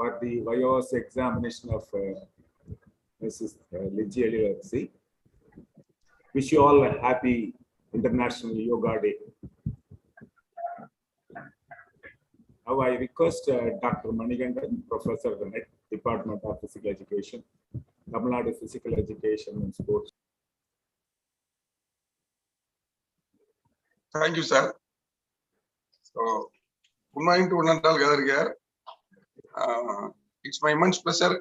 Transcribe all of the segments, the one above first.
for the Viva examination of Mrs.C.Ligi Ezhilarasi. Wish you all a happy International Yoga Day. Now I request Dr. Manigandan, Professor of the Department of Physical Education, Tamil Nadu Physical Education and Sports. Thank you, sir. So, good morning to one and all gathered here. It's my immense pleasure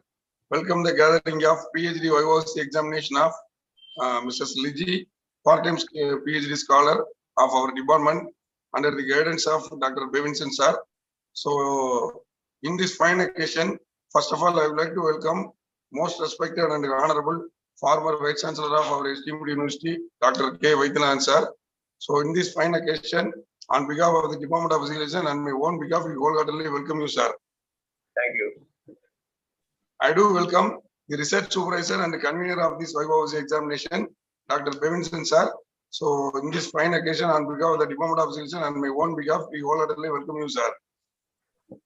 welcome the gathering of PhD Voce examination of Mrs.C.Ligi, part-time PhD scholar of our department under the guidance of Dr. Bevinson sir. So, in this fine occasion, first of all, I would like to welcome most respected and honorable former Vice Chancellor of our esteemed university, Dr. K. Vaidyanathan sir. So, in this fine occasion, on behalf of the Department of Physical Education and my own behalf, we wholeheartedly welcome you, sir. Thank you. I do welcome the research supervisor and the convener of this Viva examination, Dr. Bevinson sir. So, in this fine occasion, on behalf of the Department of Physical Education and my own behalf, we wholeheartedly welcome you, sir.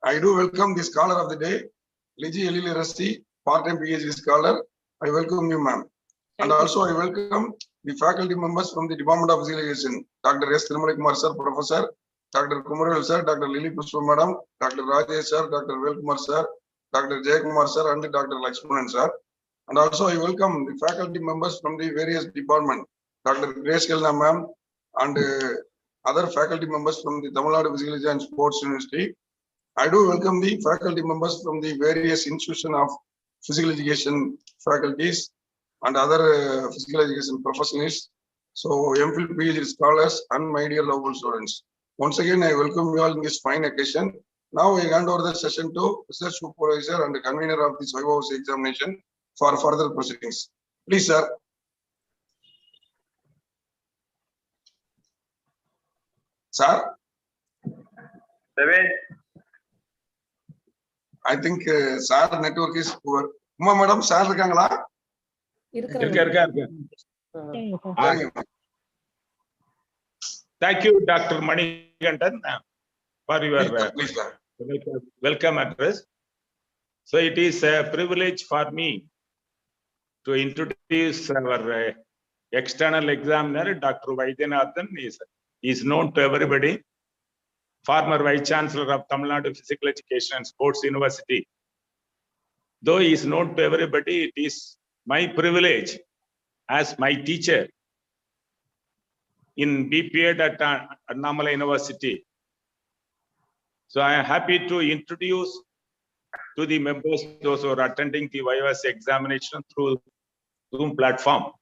I do welcome the scholar of the day, Ligi Ezhilarasi, part-time PhD scholar. I welcome you, ma'am. And also, I welcome the faculty members from the Department of Physical Education, Dr. S. Kumar sir, Professor, Dr. Kumaral sir, Dr. Lily Pushpa madam, Dr. Rajesh sir, Dr. Velkumar sir, Dr. Jayakumar sir, and Dr. Lakshmanan sir. And also, I welcome the faculty members from the various departments, Dr. Grace Kelna ma'am, and other faculty members from the Tamil Nadu Physical Education and Sports University. I do welcome the faculty members from the various institutions of physical education faculties and other physical education professionals. So, MPhil PhD scholars and my dear lovable students. Once again, I welcome you all in this fine occasion. Now, I hand over the session to research supervisor and the convener of this Viva examination for further proceedings. Please, sir. Sir? I think sir network is poor. Uma madam, sir irukangala? Thank you, Dr. Manigandan, for your welcome address. So it is a privilege for me to introduce our external examiner, Dr. Vaidyanathan. He is known to everybody. Former Vice Chancellor of Tamil Nadu Physical Education and Sports University. Though he is known to everybody, it is my privilege as my teacher in BPEd at Annamalai University. So I am happy to introduce to the members, those who are attending the Viva examination through Zoom platform.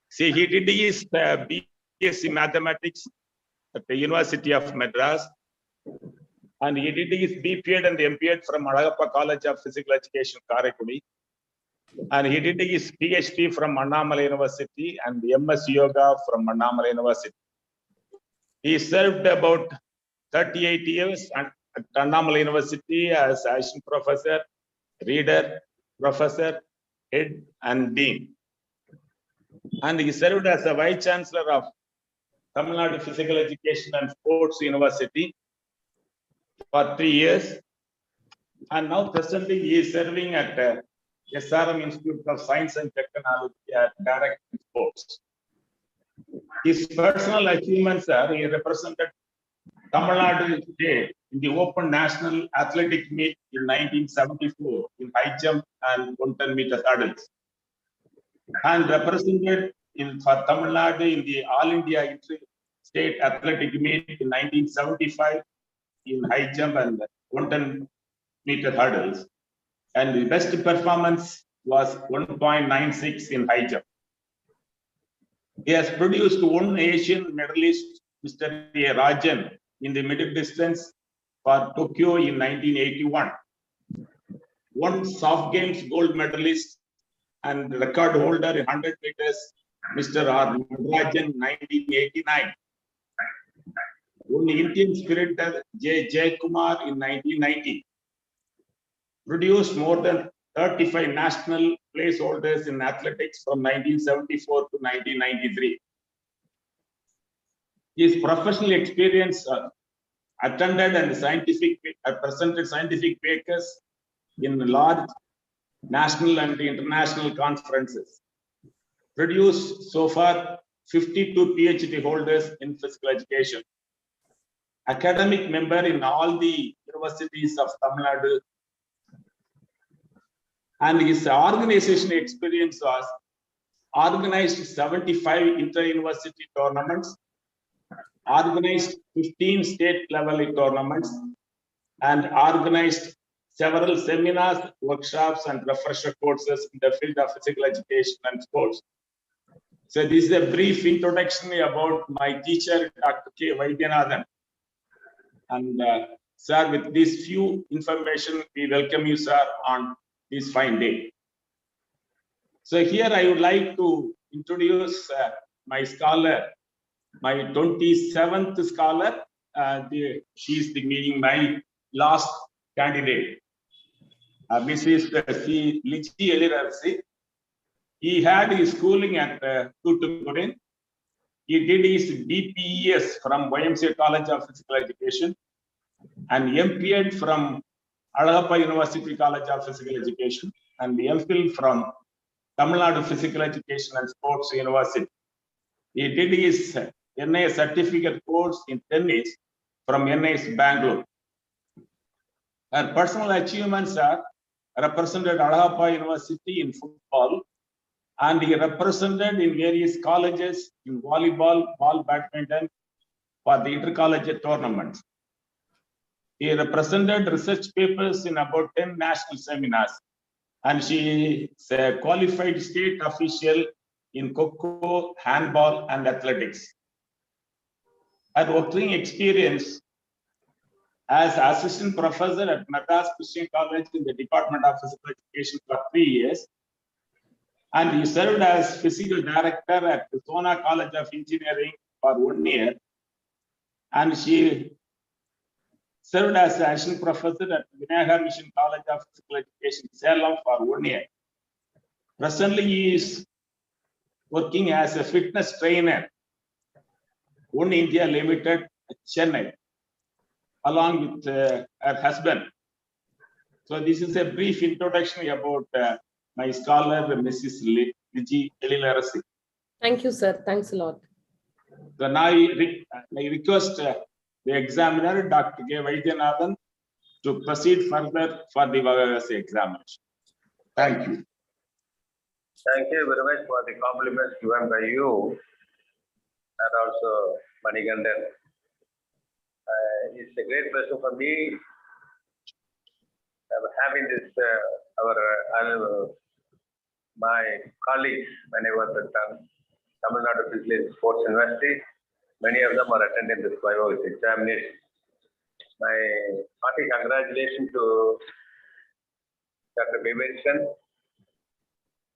See, he did his BSc Mathematics at the University of Madras, and he did his BPEd and MPEd from Alagappa College of Physical Education, Karaikudi. And he did his PhD from Annamalai University and the MS Yoga from Annamalai University. He served about 38 years at Annamalai University as assistant professor, reader, professor, head, and dean. And he served as a vice chancellor of Tamil Nadu Physical Education and Sports University for 3 years. And now presently he is serving at SRM Institute of Science and Technology at Direct Sports. His personal achievements are he represented Tamil Nadu State in the Open National Athletic Meet in 1974 in high jump and 110-meter hurdles, and represented for Tamil Nadu in the All India Inter-State Athletic Meet in 1975 in high jump and 110-meter hurdles. And the best performance was 1.96 in high jump. He has produced one Asian medalist, Mr. A. Rajan, in the middle distance for Tokyo in 1981. One soft games gold medalist and record holder in 100 meters, Mr. R. Rajan, 1989. One Indian sprinter, J. Jayakumar, in 1990. Produced more than 35 national placeholders in athletics from 1974 to 1993. His professional experience attended and presented scientific papers in large national and international conferences. Produced so far 52 PhD holders in physical education. Academic member in all the universities of Tamil Nadu. And his organization experience was organized 75 inter-university tournaments, organized 15 state level tournaments, and organized several seminars, workshops, and refresher courses in the field of physical education and sports. So this is a brief introduction about my teacher, Dr. K. Vaidyanathan. And sir, with this few information, we welcome you, sir, on this fine day. So here I would like to introduce my scholar, my 27th scholar. She is being my last candidate, Mrs.C.Ligi Ezhilarasi. He had his schooling at Tuticorin. He did his BPES from YMCA College of Physical Education and MPEd from Alagappa University College of Physical Education and the MPhil from Tamil Nadu Physical Education and Sports University. He did his NIS certificate course in tennis from NIS Bangalore. Her personal achievements are represented Alagappa University in football, and he represented in various colleges in volleyball, ball badminton for the intercollegiate tournaments. He represented research papers in about 10 national seminars, and she is a qualified state official in Kho-Kho, handball, and athletics. Her working experience as assistant professor at Madras Christian College in the Department of Physical Education for 3 years, and he served as physical director at the Sona College of Engineering for 1 year, and she served as assistant professor at Vinayagar Mission College of Physical Education, Salem for 1 year. Presently, he is working as a fitness trainer, One India Limited, Chennai, along with her husband. So this is a brief introduction about my scholar, Mrs.C.Ligi Ezhilarasi. Thank you, sir. Thanks a lot. So now I request the examiner, Dr. K. Vaidyanathan, to proceed further for the Voce examination. Thank you. Thank you very much for the compliments given by you and also Manigandan. It's a great pleasure for me having this my colleagues when I was at Tamil Nadu Physical Sports University. Many of them are attending this Viva examination. My hearty congratulations to Dr. Bevinson.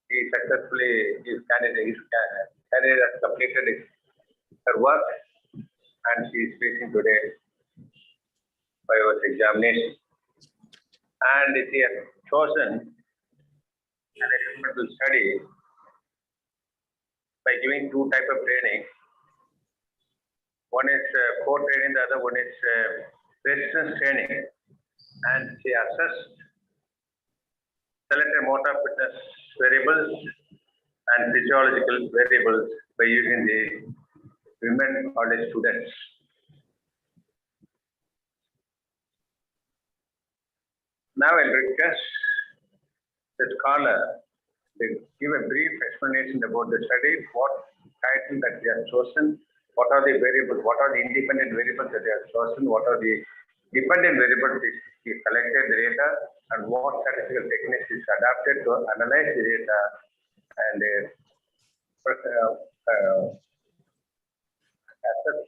He successfully, his candidate has completed her work, and she is facing today Viva examination. And she has chosen an experimental study by giving two types of training. One is core training, the other one is resistance training. And she assessed selected motor fitness variables and physiological variables by using the women college students. Now I'll request the scholar to give a brief explanation about the study, what title that they have chosen, what are the variables, what are the independent variables that they have chosen, what are the dependent variables he collected the data, and what statistical techniques is adapted to analyze the data and assess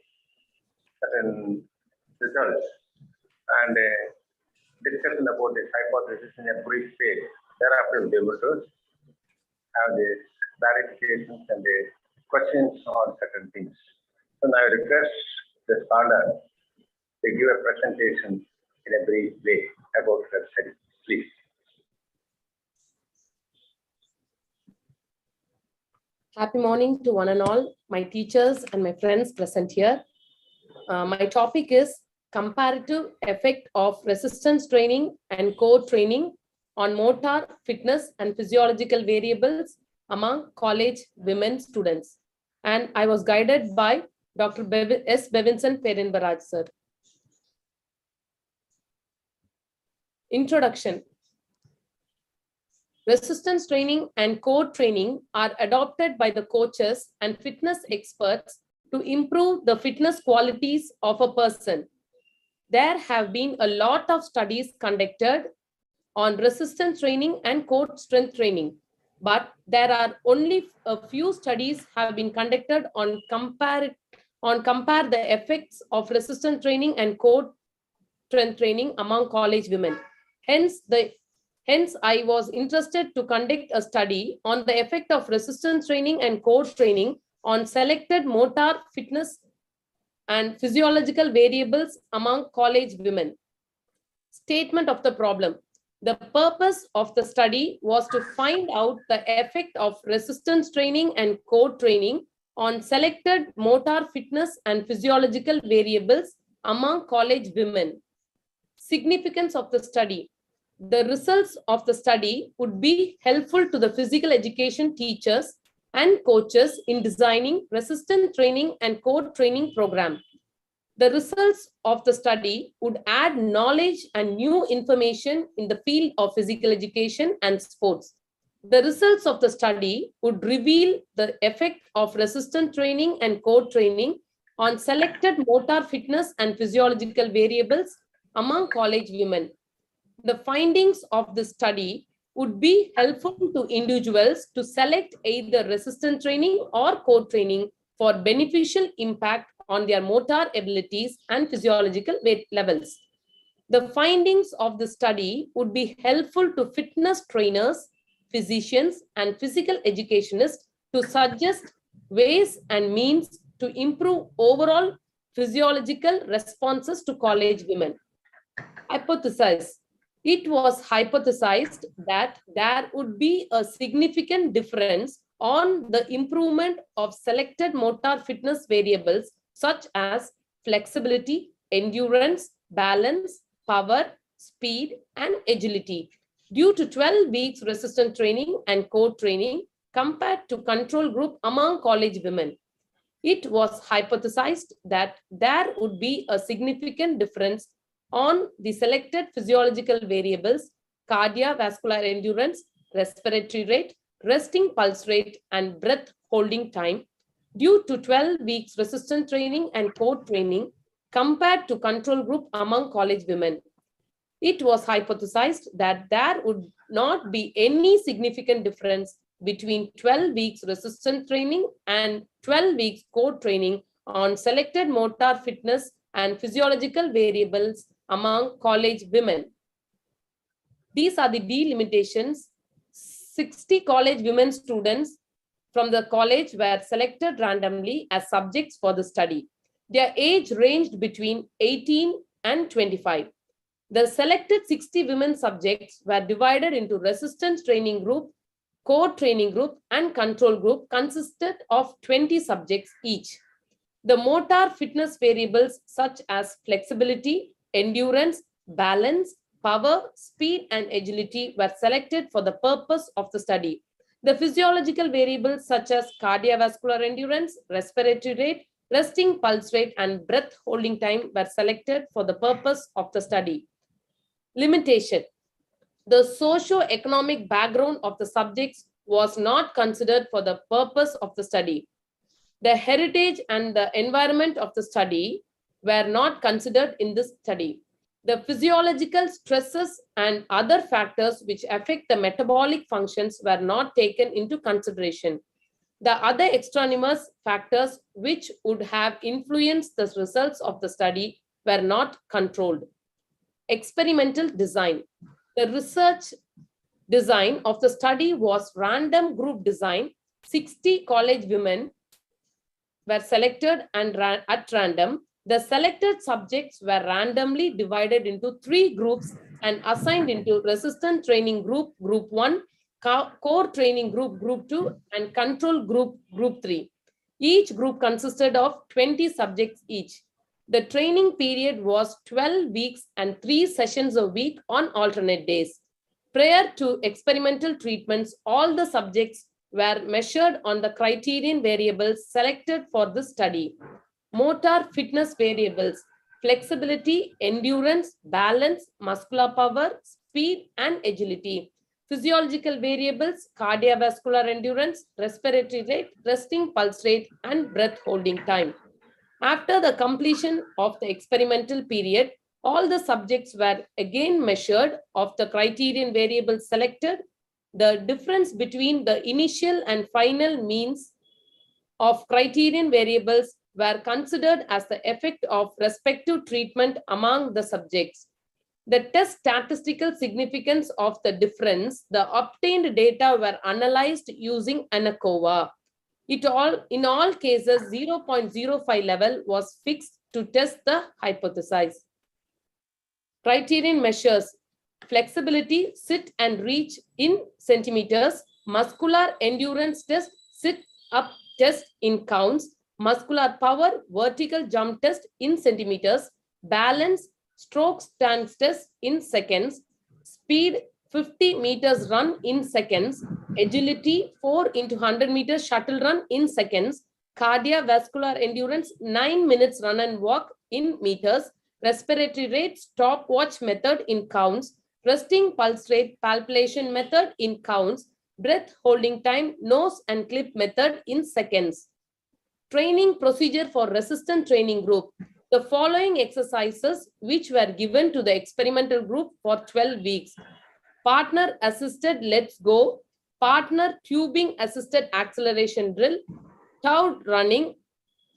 certain results and discussion about this hypothesis in a brief phase. Thereafter, we'll be able to have the clarifications and the questions on certain things. So now I request the scholar to give a presentation in a brief way about her study, please. Happy morning to one and all, my teachers and my friends present here. My topic is comparative effect of resistance training and core training on motor, fitness, and physiological variables among college women students. And I was guided by Dr. S. Bevinson Perinbaraj, sir. Introduction. Resistance training and core training are adopted by the coaches and fitness experts to improve the fitness qualities of a person. There have been a lot of studies conducted on resistance training and core strength training, but there are only a few studies have been conducted on compare the effects of resistance training and core strength training among college women. Hence, I was interested to conduct a study on the effect of resistance training and core training on selected motor, fitness, and physiological variables among college women. Statement of the problem. The purpose of the study was to find out the effect of resistance training and core training on selected motor, fitness, and physiological variables among college women. Significance of the study. The results of the study would be helpful to the physical education teachers and coaches in designing resistance training and core training program. The results of the study would add knowledge and new information in the field of physical education and sports. The results of the study would reveal the effect of resistance training and core training on selected motor, fitness, and physiological variables among college women. The findings of the study would be helpful to individuals to select either resistance training or core training for beneficial impact on their motor abilities and physiological weight levels. The findings of the study would be helpful to fitness trainers, physicians, and physical educationists to suggest ways and means to improve overall physiological responses to college women. Hypothesis. It was hypothesized that there would be a significant difference on the improvement of selected motor fitness variables such as flexibility, endurance, balance, power, speed, and agility due to 12 weeks resistance training and core training compared to control group among college women. It was hypothesized that there would be a significant difference on the selected physiological variables, cardiovascular endurance, respiratory rate, resting pulse rate, and breath holding time due to 12 weeks resistance training and core training compared to control group among college women. It was hypothesized that there would not be any significant difference between 12 weeks resistance training and 12 weeks core training on selected motor fitness and physiological variables among college women. These are the delimitations. 60 college women students from the college were selected randomly as subjects for the study. Their age ranged between 18 and 25. The selected 60 women subjects were divided into resistance training group, core training group, and control group consisted of 20 subjects each. The motor fitness variables such as flexibility, endurance, balance, power, speed, and agility were selected for the purpose of the study. The physiological variables such as cardiovascular endurance, respiratory rate, resting pulse rate, and breath holding time were selected for the purpose of the study. Limitation. The socio-economic background of the subjects was not considered for the purpose of the study. The heritage and the environment of the study were not considered in this study. The physiological stresses and other factors which affect the metabolic functions were not taken into consideration. The other extraneous factors which would have influenced the results of the study were not controlled. Experimental design. The research design of the study was random group design. 60 college women were selected and at random. The selected subjects were randomly divided into 3 groups and assigned into resistance training group, group 1, core training group, group 2, and control group, group 3. Each group consisted of 20 subjects each. The training period was 12 weeks and 3 sessions a week on alternate days. Prior to experimental treatments, all the subjects were measured on the criterion variables selected for the study. Motor fitness variables: flexibility, endurance, balance, muscular power, speed, and agility. Physiological variables: cardiovascular endurance, respiratory rate, resting pulse rate, and breath holding time. After the completion of the experimental period, all the subjects were again measured of the criterion variables selected. The difference between the initial and final means of criterion variables were considered as the effect of respective treatment among the subjects. The test statistical significance of the difference, the obtained data were analyzed using ANACOVA. In all cases, 0.05 level was fixed to test the hypothesis. Criterion measures: flexibility, sit and reach in centimeters, muscular endurance test, sit up test in counts, muscular power, vertical jump test in centimeters, balance, stroke stance test in seconds, speed 50 meters run in seconds, agility 4 into 100 meters shuttle run in seconds, cardiovascular endurance 9 minutes run and walk in meters, respiratory rate stopwatch method in counts, resting pulse rate palpation method in counts, breath holding time nose and clip method in seconds. Training procedure for resistant training group. The following exercises which were given to the experimental group for 12 weeks. Partner assisted let's go, partner tubing assisted acceleration drill, towed running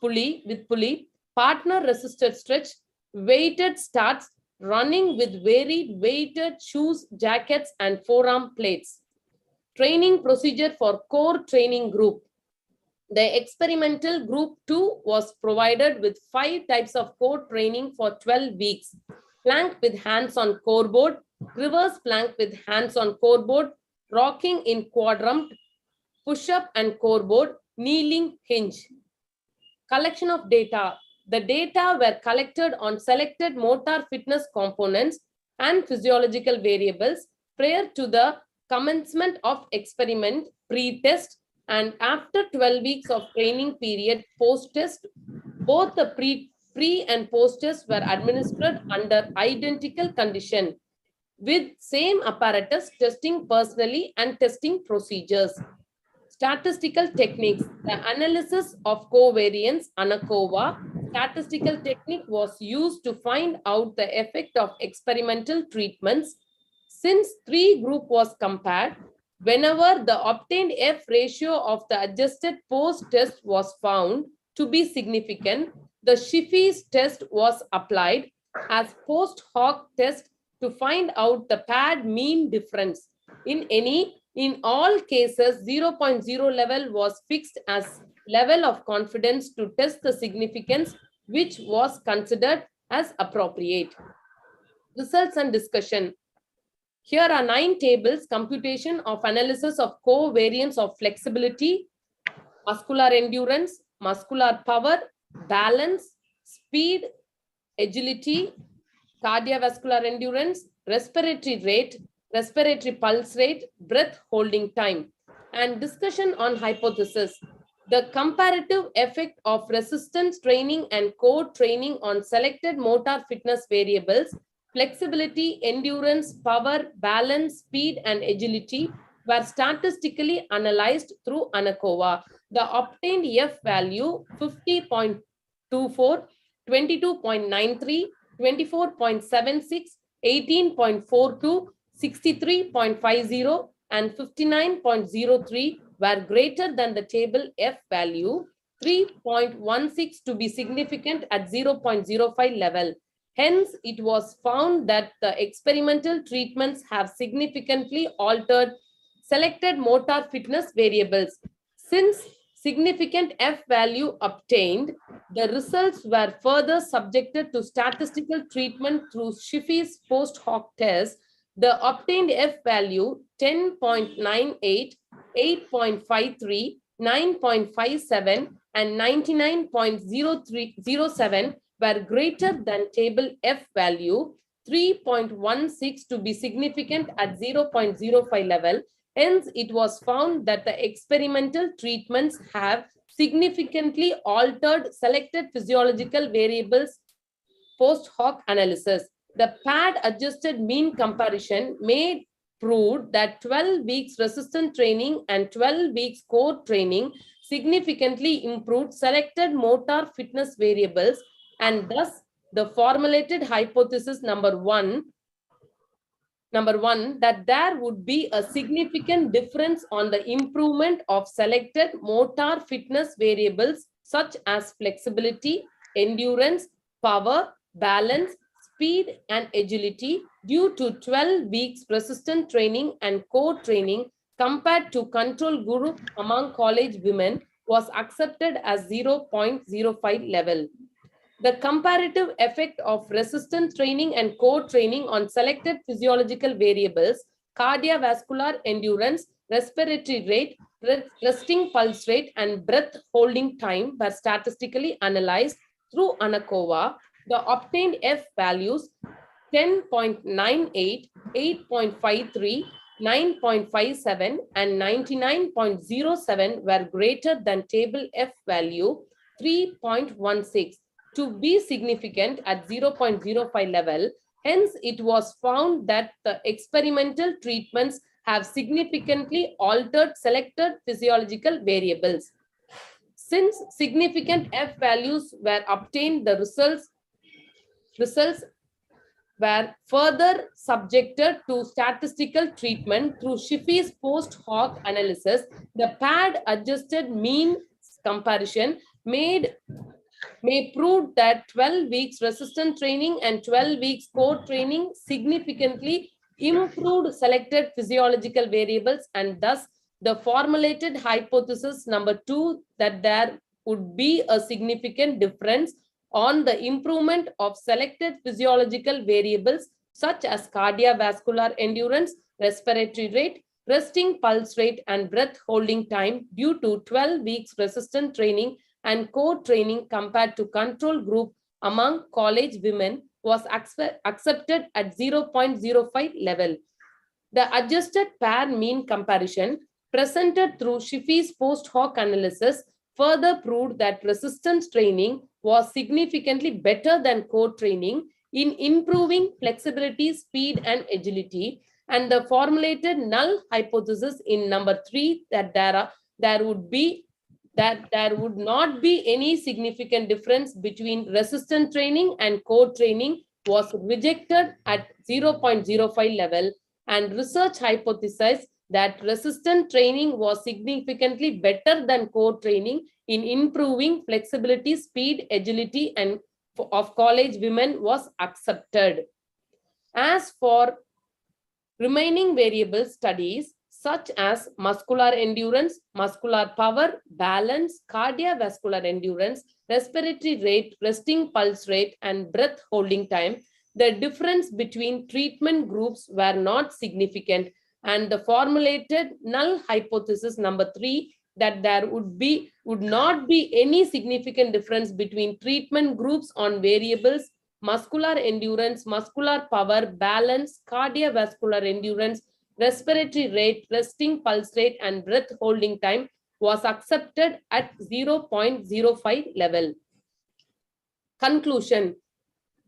with pulley, partner resisted stretch, weighted starts, running with varied weighted shoes, jackets, and forearm plates. Training procedure for core training group. The experimental group 2 was provided with 5 types of core training for 12 weeks. Plank with hands on core board, reverse plank with hands on core board, rocking in quadrump, push-up and core board, kneeling hinge. Collection of data. The data were collected on selected motor fitness components and physiological variables prior to the commencement of experiment, pre-test, and after 12 weeks of training period post-test. Both the pre and post-test were administered under identical condition with same apparatus, testing personally and testing procedures. Statistical techniques. The analysis of covariance, ANACOVA, statistical technique was used to find out the effect of experimental treatments. Since 3 group was compared, whenever the obtained F ratio of the adjusted post-test was found to be significant, the Shiffi's test was applied as post-hoc test to find out the paired mean difference. In all cases, 0.0 level was fixed as level of confidence to test the significance, which was considered as appropriate. Results and discussion. Here are 9 tables: computation of analysis of covariance of flexibility, muscular endurance, muscular power, balance, speed, agility, cardiovascular endurance, respiratory rate, respiratory pulse rate, breath holding time, and discussion on hypothesis. The comparative effect of resistance training and core training on selected motor fitness variables, flexibility, endurance, power, balance, speed, and agility were statistically analyzed through ANACOVA. The obtained F value 50.24, 22.93, 24.76, 18.42, 63.50, and 59.03 were greater than the table F value 3.16 to be significant at 0.05 level. Hence, it was found that the experimental treatments have significantly altered selected motor fitness variables. Since significant F value obtained, the results were further subjected to statistical treatment through Shiffi's post-hoc test. The obtained F value 10.98, 8.53, 9.57, and 99.07 were greater than table F value 3.16 to be significant at 0.05 level. Hence, it was found that the experimental treatments have significantly altered selected physiological variables post hoc analysis. The pad adjusted mean comparison proved that 12 weeks resistant training and 12 weeks core training significantly improved selected motor fitness variables, and thus the formulated hypothesis number one, that there would be a significant difference on the improvement of selected motor fitness variables such as flexibility, endurance, power, balance, speed, and agility due to 12 weeks resistant training and core training compared to control group among college women was accepted as 0.05 level. The comparative effect of resistance training and core training on selected physiological variables, cardiovascular endurance, respiratory rate, resting pulse rate, and breath holding time were statistically analyzed through ANACOVA. The obtained F values 10.98, 8.53, 9.57, and 99.07 were greater than table F value 3.16 to be significant at 0.05 level. Hence, it was found that the experimental treatments have significantly altered selected physiological variables. Since significant F values were obtained, the results were further subjected to statistical treatment through Shiffey's post hoc analysis. The pad adjusted mean comparison may prove that 12 weeks resistant training and 12 weeks core training significantly improved selected physiological variables, and thus the formulated hypothesis number 2, that there would be a significant difference on the improvement of selected physiological variables such as cardiovascular endurance, respiratory rate, resting pulse rate, and breath holding time due to 12 weeks resistant training and core training compared to control group among college women was accepted at 0.05 level. The adjusted pair mean comparison presented through Shiffey's post hoc analysis further proved that resistance training was significantly better than core training in improving flexibility, speed, and agility, and the formulated null hypothesis in number 3, that there would not be any significant difference between resistant training and core training was rejected at 0.05 level, and research hypothesized that resistant training was significantly better than core training in improving flexibility, speed, agility, and of college women was accepted. As for remaining variable studies such as muscular endurance, muscular power, balance, cardiovascular endurance, respiratory rate, resting pulse rate, and breath holding time, the difference between treatment groups were not significant, and the formulated null hypothesis number 3, that there would not be any significant difference between treatment groups on variables muscular endurance, muscular power, balance, cardiovascular endurance, respiratory rate, resting pulse rate, and breath holding time was accepted at 0.05 level. Conclusion.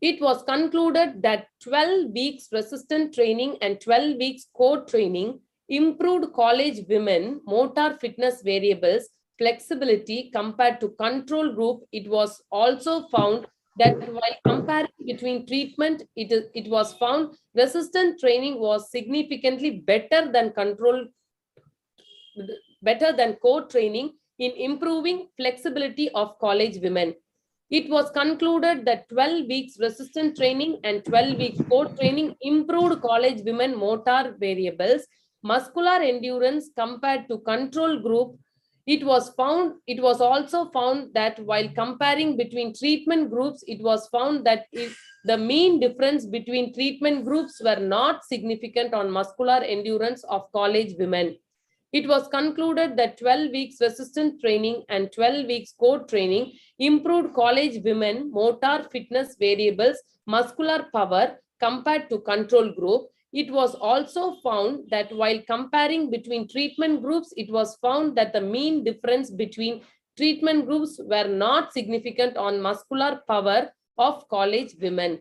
It was concluded that 12 weeks resistant training and 12 weeks core training improved college women motor fitness variables, flexibility compared to control group. It was also found that while comparing between treatment, it was found resistant training was significantly better than core training in improving flexibility of college women. It was concluded that 12 weeks resistant training and 12 weeks core training improved college women motor variables, muscular endurance compared to control group. It was also found that while comparing between treatment groups, it was found that the mean difference between treatment groups were not significant on muscular endurance of college women. It was concluded that 12 weeks resistant training and 12 weeks core training improved college women motor fitness variables, muscular power, compared to control group, it was also found that while comparing between treatment groups, it was found that the mean difference between treatment groups were not significant on muscular power of college women.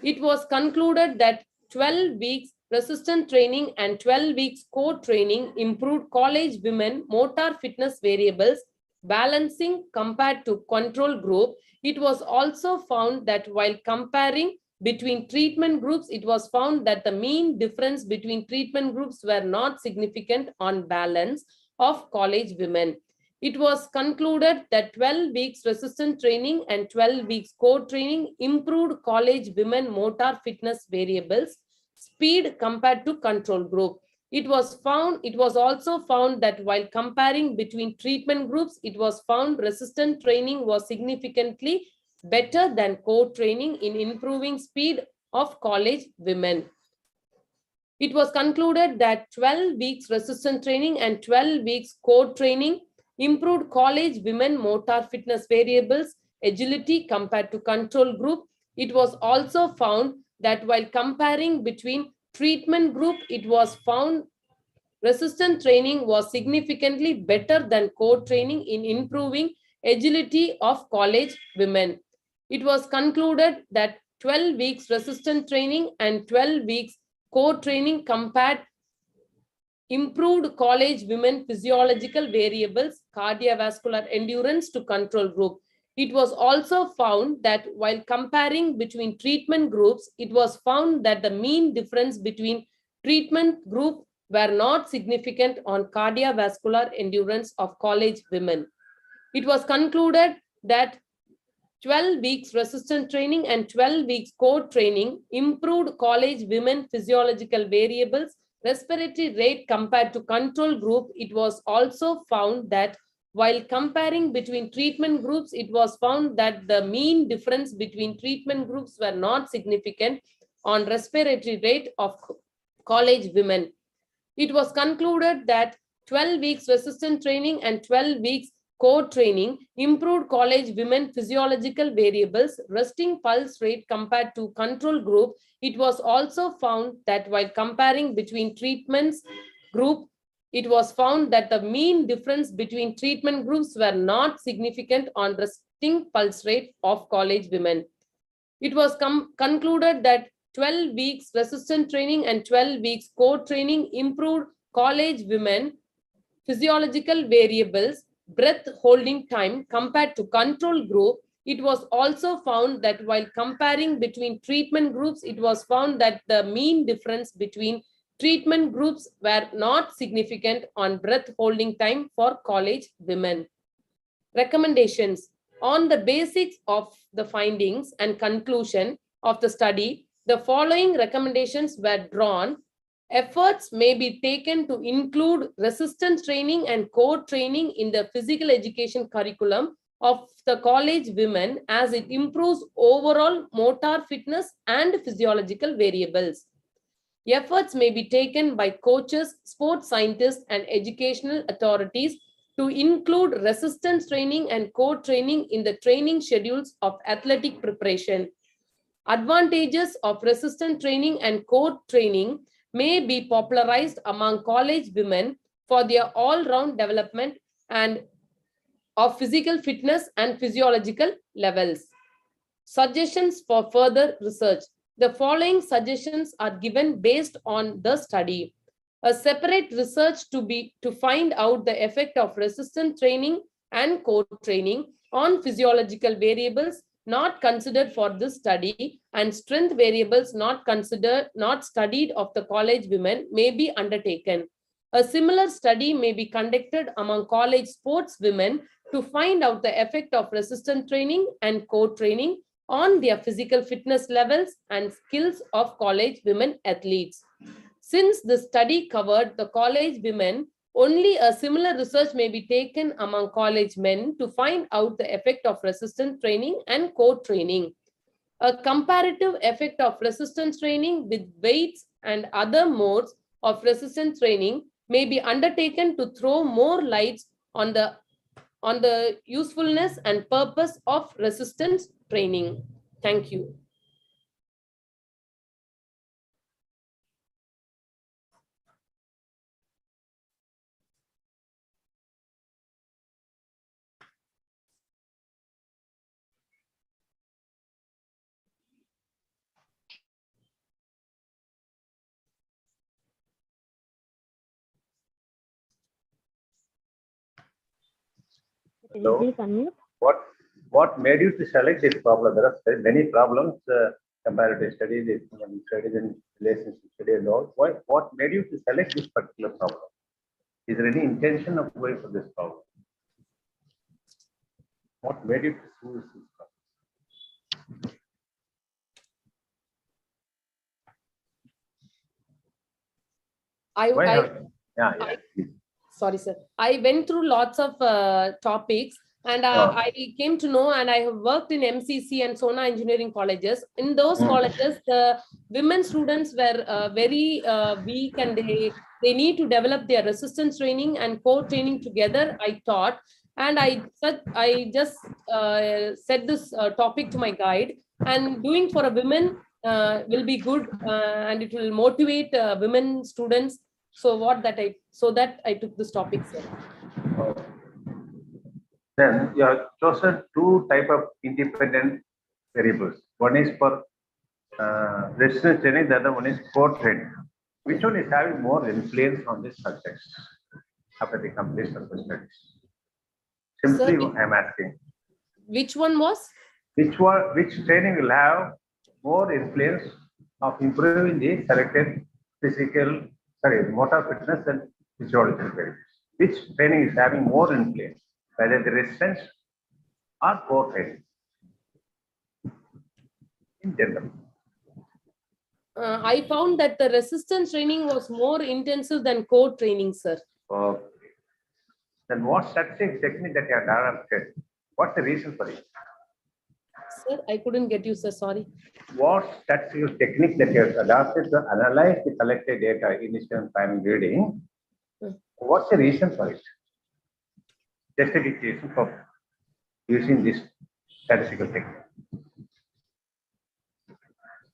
It was concluded that 12 weeks resistance training and 12 weeks core training improved college women motor fitness variables, balancing compared to control group. It was also found that while comparing between treatment groups, it was found that the mean difference between treatment groups were not significant on balance of college women. It was concluded that 12 weeks resistance training and 12 weeks core training improved college women motor fitness variables, speed compared to control group. It was also found that while comparing between treatment groups, it was found resistance training was significantly better than core training in improving speed of college women. It was concluded that 12 weeks resistance training and 12 weeks core training improved college women motor fitness variables, agility compared to control group. It was also found that while comparing between treatment group, it was found resistance training was significantly better than core training in improving agility of college women. It was concluded that 12 weeks resistance training and 12 weeks core training compared improved college women physiological variables, cardiovascular endurance to control group. It was also found that while comparing between treatment groups, it was found that the mean difference between treatment group were not significant on cardiovascular endurance of college women. It was concluded that 12 weeks resistance training and 12 weeks core training improved college women physiological variables, respiratory rate compared to control group. It was also found that while comparing between treatment groups, it was found that the mean difference between treatment groups were not significant on respiratory rate of college women. It was concluded that 12 weeks resistance training and 12 weeks core training improved college women physiological variables, resting pulse rate compared to control group. It was also found that while comparing between treatments group, it was found that the mean difference between treatment groups were not significant on resting pulse rate of college women. It was concluded that 12 weeks resistance training and 12 weeks core training improved college women physiological variables, breath holding time compared to control group. It was also found that while comparing between treatment groups, it was found that the mean difference between treatment groups were not significant on breath holding time for college women. Recommendations. On the basis of the findings and conclusion of the study, the following recommendations were drawn. Efforts may be taken to include resistance training and core training in the physical education curriculum of the college women as it improves overall motor fitness and physiological variables. Efforts may be taken by coaches, sports scientists, and educational authorities to include resistance training and core training in the training schedules of athletic preparation. Advantages of resistance training and core training may be popularized among college women for their all-round development and of physical fitness and physiological levels. Suggestions for further research. The following suggestions are given based on the study. A separate research to find out the effect of resistance training and core training on physiological variables not considered for this study and strength variables not studied of the college women may be undertaken. A similar study may be conducted among college sports women to find out the effect of resistance training and core training on their physical fitness levels and skills of college women athletes. Since the study covered the college women, only a similar research may be taken among college men to find out the effect of resistance training and core training. A comparative effect of resistance training with weights and other modes of resistance training may be undertaken to throw more lights on the usefulness and purpose of resistance training. Thank you. So, what made you to select this problem? There are many problems, comparative studies, economic studies, and relationship studies and all. What made you to select this particular problem? Is there any intention of going for this problem? What made you to choose this problem? Sorry, sir. I went through lots of topics, and I came to know, and I have worked in MCC and Sona engineering colleges. In those colleges, the women students were very weak, and they need to develop their resistance training and core training together, I thought. And I just said this topic to my guide, and doing for a women will be good, and it will motivate women students. So that I took this topic, sir. Then you have chosen two type of independent variables. One is for resistance training, the other one is core training. Which one is having more influence on this subject after the completion of the studies? Simply, sir, I am asking. Which one was? Which training will have more influence of improving the selected motor fitness and physiological variables? Which training is having more influence, whether the resistance or core training in general? I found that the resistance training was more intensive than core training, sir. Okay. Then what statistics technique that you have adopted? What's the reason for it? Sir, I couldn't get you, sir. Sorry. What statistical technique that you have adopted to analyze the collected data initial and final reading? What's the reason for it? Justification for using this statistical technique.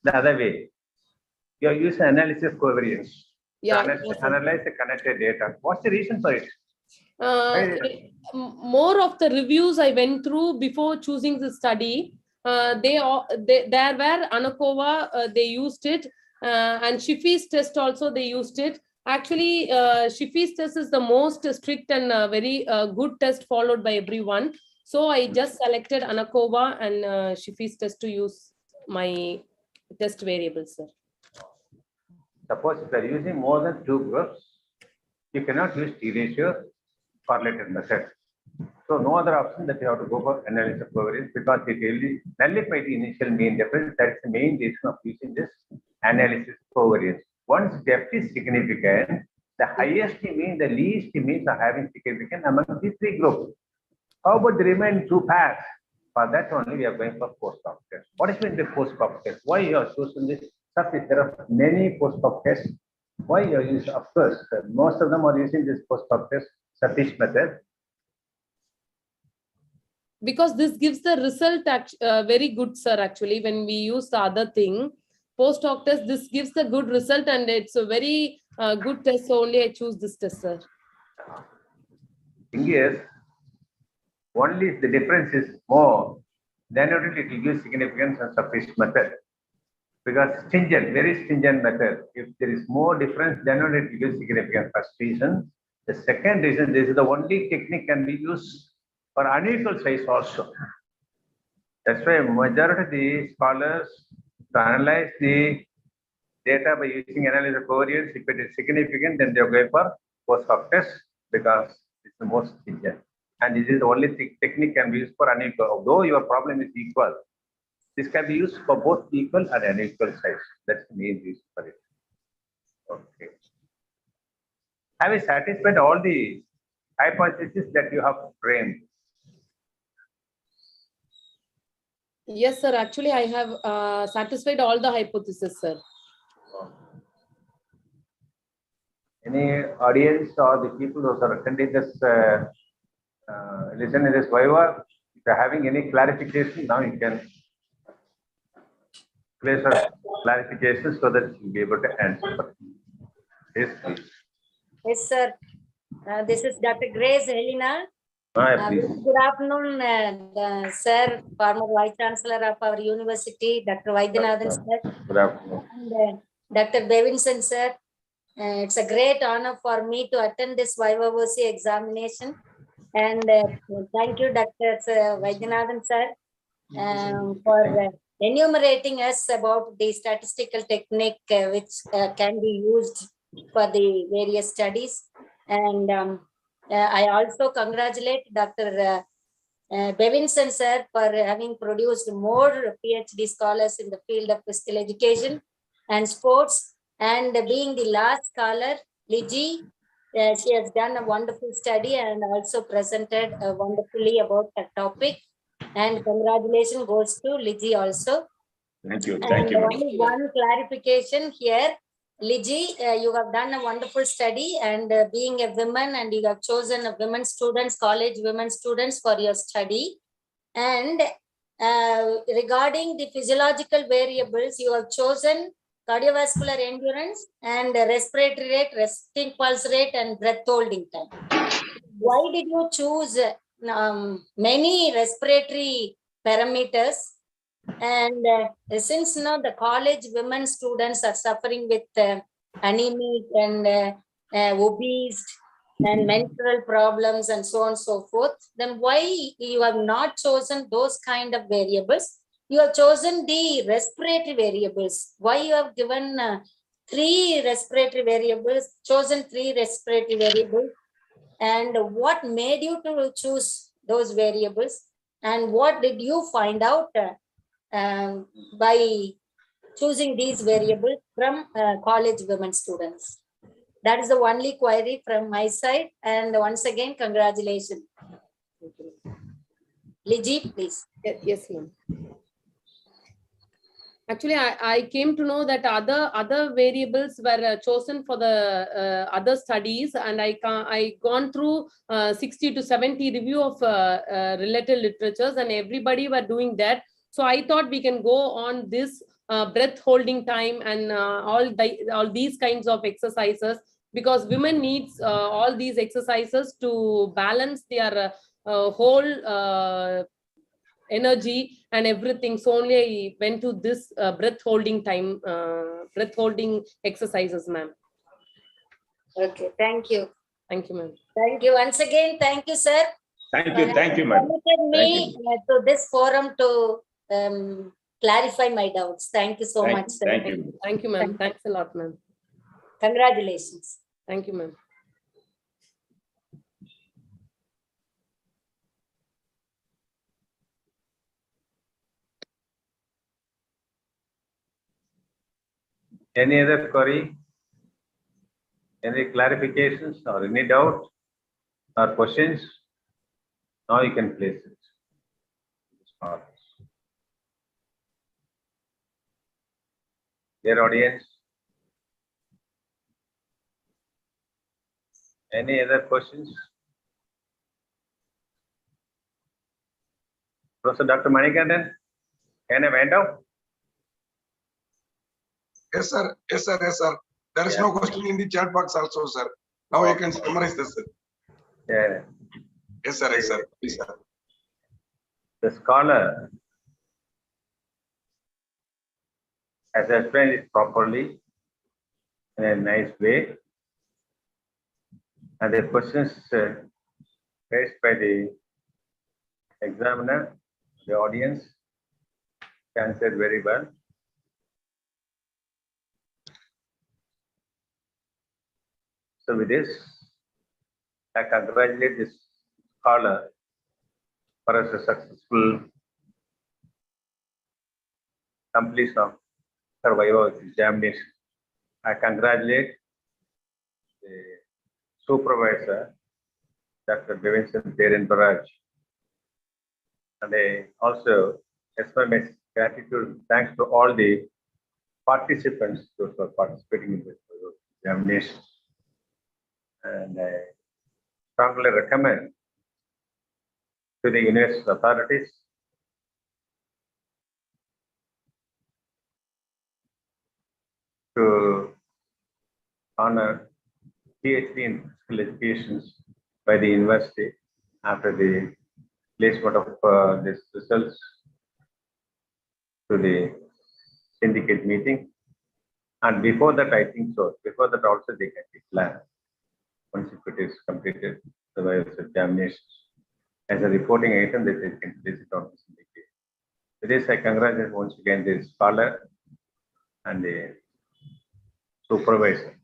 The other way, you are using analysis covariance. Yeah. Analyze the connected data. What's the reason for it? More of the reviews I went through before choosing the study, there were Anakova, they used it, and Shiffy's test also they used it. Actually, Shiffy's test is the most strict and very good test followed by everyone. So I just selected Anakova and Shiffy's test to use my test variables, sir. Suppose if you are using more than two groups, you cannot use T-ratio correlated method. So no other option that you have to go for analysis of covariance, because it will nullify the initial mean difference. That's the main reason of using this analysis covariance. Once depth is significant, the highest mean, the least means are having significant among these three groups. How about the remaining two pairs? For that only we are going for post-hoc test. What is meant by post-hoc test? Why you are choosing this? There are many post-hoc tests. Why you are using? Of course, most of them are using this post-hoc test, Satish method. Because this gives the result very good, sir. Actually, when we use the other thing, post-hoc test, this gives the good result, and it's a very good test. So only I choose this test, sir. Thing is, only if the difference is more, then only it will give significance and Satish method. Because stringent, very stringent method. If there is more difference, then only it will give significance. First reason. The second reason, this is the only technique can be used for unequal size also. That's why majority of the scholars to analyze the data by using analysis of covariance. If it is significant, then they go for post-hoc test because it's the most stringent. And this is the only technique can be used for unequal. Although your problem is equal, this can be used for both equal and unequal size. That's the main reason for it. Okay. Have you satisfied all the hypotheses that you have framed? Yes, sir. Actually, I have satisfied all the hypotheses, sir. Any audience or the people who are attending this, listen to this Viva, if you are having any clarification, now you can place a clarification so that you'll be able to answer. Yes, please. Yes, sir. This is Dr. Grace Helena. Please. Good afternoon, sir, former Vice Chancellor of our university, Dr. Vaidyanathan, sir. Good afternoon. And Dr. Bevinson, sir. It's a great honor for me to attend this Viva Voce examination. And thank you, Dr. Vaidyanathan sir, for enumerating us about the statistical technique which can be used for the various studies. And I also congratulate Dr. Bevinson sir for having produced more PhD scholars in the field of physical education and sports. And being the last scholar, Ligi, she has done a wonderful study and also presented wonderfully about the topic. And congratulations goes to Ligi also. Thank you. And Thank you, madam. only one clarification here. Ligi, you have done a wonderful study, and being a woman, and you have chosen a women students, college women students for your study. And regarding the physiological variables, you have chosen cardiovascular endurance and respiratory rate, resting pulse rate, and breath holding time. Why did you choose many respiratory parameters? And since now the college women students are suffering with anemic and obese and menstrual problems and so on and so forth, then why you have not chosen those kind of variables? You have chosen the respiratory variables. Why you have given three respiratory variables, chosen three respiratory variables? And what made you to choose those variables? And what did you find out by choosing these variables from college women students? That is the only query from my side. And once again, congratulations. Ligi, please. Yes, ma'am. Actually, I came to know that other variables were chosen for the other studies, and I gone through 60 to 70 review of related literatures, and everybody were doing that. So I thought we can go on this breath holding time and all these kinds of exercises, because women needs all these exercises to balance their whole energy and everything. So only I went to this breath holding time, breath holding exercises, ma'am. Okay, thank you. Thank you, ma'am. Thank you once again. Thank you, sir. Thank you, madam. Permitted me to this forum to clarify my doubts. Thank you so much, sir. Thank you. Thank you, ma'am. Thanks a lot, ma'am. Congratulations. Thank you, ma'am. Any other query? Any clarifications or any doubt or questions? Now you can place it. Dear audience, any other questions? Professor Dr. Manikandan, can I went out? Yes, sir. Yes, sir. Yes, sir. There is no question in the chat box also, sir. Now you can summarize this, sir. Yeah. Yes, sir. Yes, sir. Please, sir. The scholar has explained it properly in a nice way. And the questions raised by the examiner, the audience, answered very well. So with this, I congratulate this scholar for a successful completion of her Viva examination. I congratulate the supervisor, Dr. Bevinson Baraj. And I also express my gratitude, thanks to all the participants who are participating in this examination. And I strongly recommend to the university authorities to honor PhD in physical education by the university after the placement of these results to the syndicate meeting. And before that, I think so, before that also they can declare, once if it is completed, the Viva examination. As a reporting item, this is introduced on this indicator. With this, I congratulate once again the scholar and the supervisor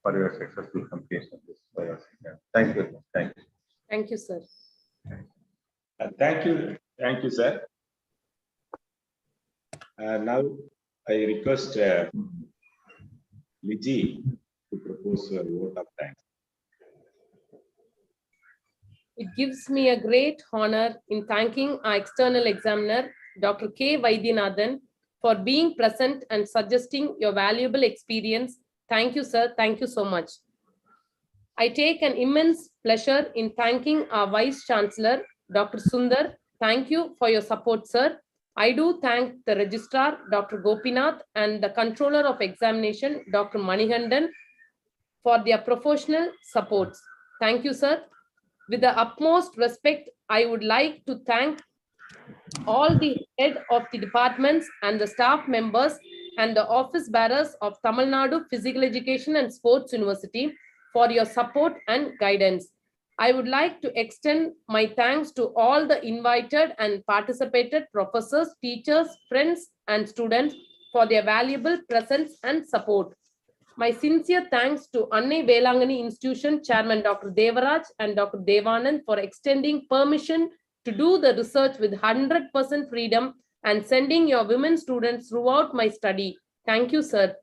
for your successful completion of this Viva exam. Thank you. Thank you. Thank you, sir. Thank you, sir. Now I request Ligi to propose a vote of thanks. It gives me a great honor in thanking our external examiner, Dr. K. Vaidyanathan, for being present and suggesting your valuable experience. Thank you, sir. Thank you so much. I take an immense pleasure in thanking our Vice Chancellor, Dr. Sundar. Thank you for your support, sir. I do thank the Registrar, Dr. Gopinath, and the Controller of Examination, Dr. Manigandan, for their professional supports. Thank you, sir. With the utmost respect, I would like to thank all the head of the departments and the staff members and the office bearers of Tamil Nadu Physical Education and Sports University for your support and guidance. I would like to extend my thanks to all the invited and participated professors, teachers, friends, and students for their valuable presence and support. My sincere thanks to Annai Velangani Institution Chairman Dr. Devaraj and Dr. Devanand for extending permission to do the research with 100% freedom and sending your women students throughout my study. Thank you, sir.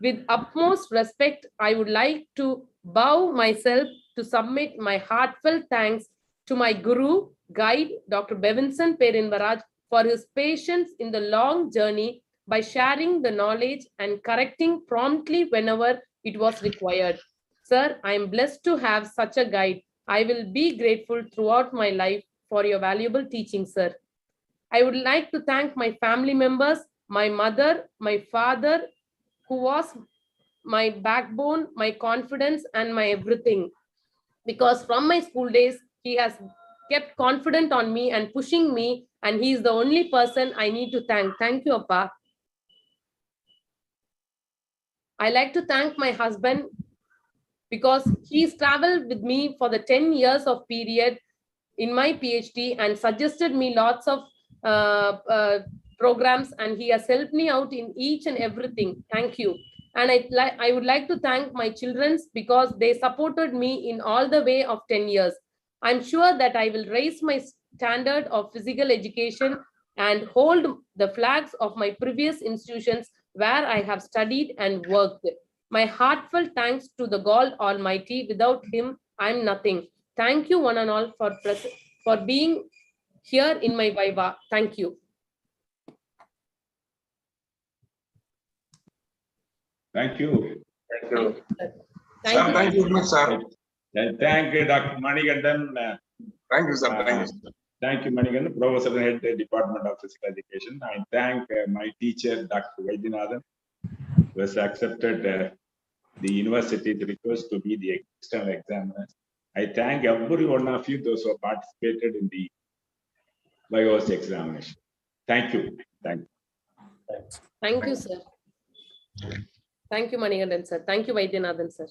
With utmost respect, I would like to bow myself to submit my heartfelt thanks to my guru, guide, Dr. Bevinson Perinvaraj, for his patience in the long journey by sharing the knowledge and correcting promptly whenever it was required. Sir, I am blessed to have such a guide. I will be grateful throughout my life for your valuable teaching, sir. I would like to thank my family members, my mother, my father, who was my backbone, my confidence, and my everything. Because from my school days, he has kept confident on me and pushing me, and he is the only person I need to thank. Thank you, Appa. I like to thank my husband because he's traveled with me for the 10 years of period in my PhD and suggested me lots of programs, and he has helped me out in each and everything. Thank you. And I would like to thank my children because they supported me in all the way of 10 years. I'm sure that I will raise my standard of physical education and hold the flags of my previous institutions where I have studied and worked. My heartfelt thanks to the God Almighty. Without him, I'm nothing. Thank you one and all for being here in my Viva. Thank you. Thank you. Thank you. Thank you. Thank you very much, sir. Thank you, Dr. Manigandan. Thank you, sir. Thank you. Thank you, Manigandan, Professor and Head Department of Physical Education. I thank my teacher, Dr. Vaidyanathan, who has accepted the university's request to be the external examiner. I thank every one of you, those who participated in the Viva examination. Thank you. Thank you. Thank you, sir. Thank you, Manigandan, sir. Thank you, Vaidyanathan, sir.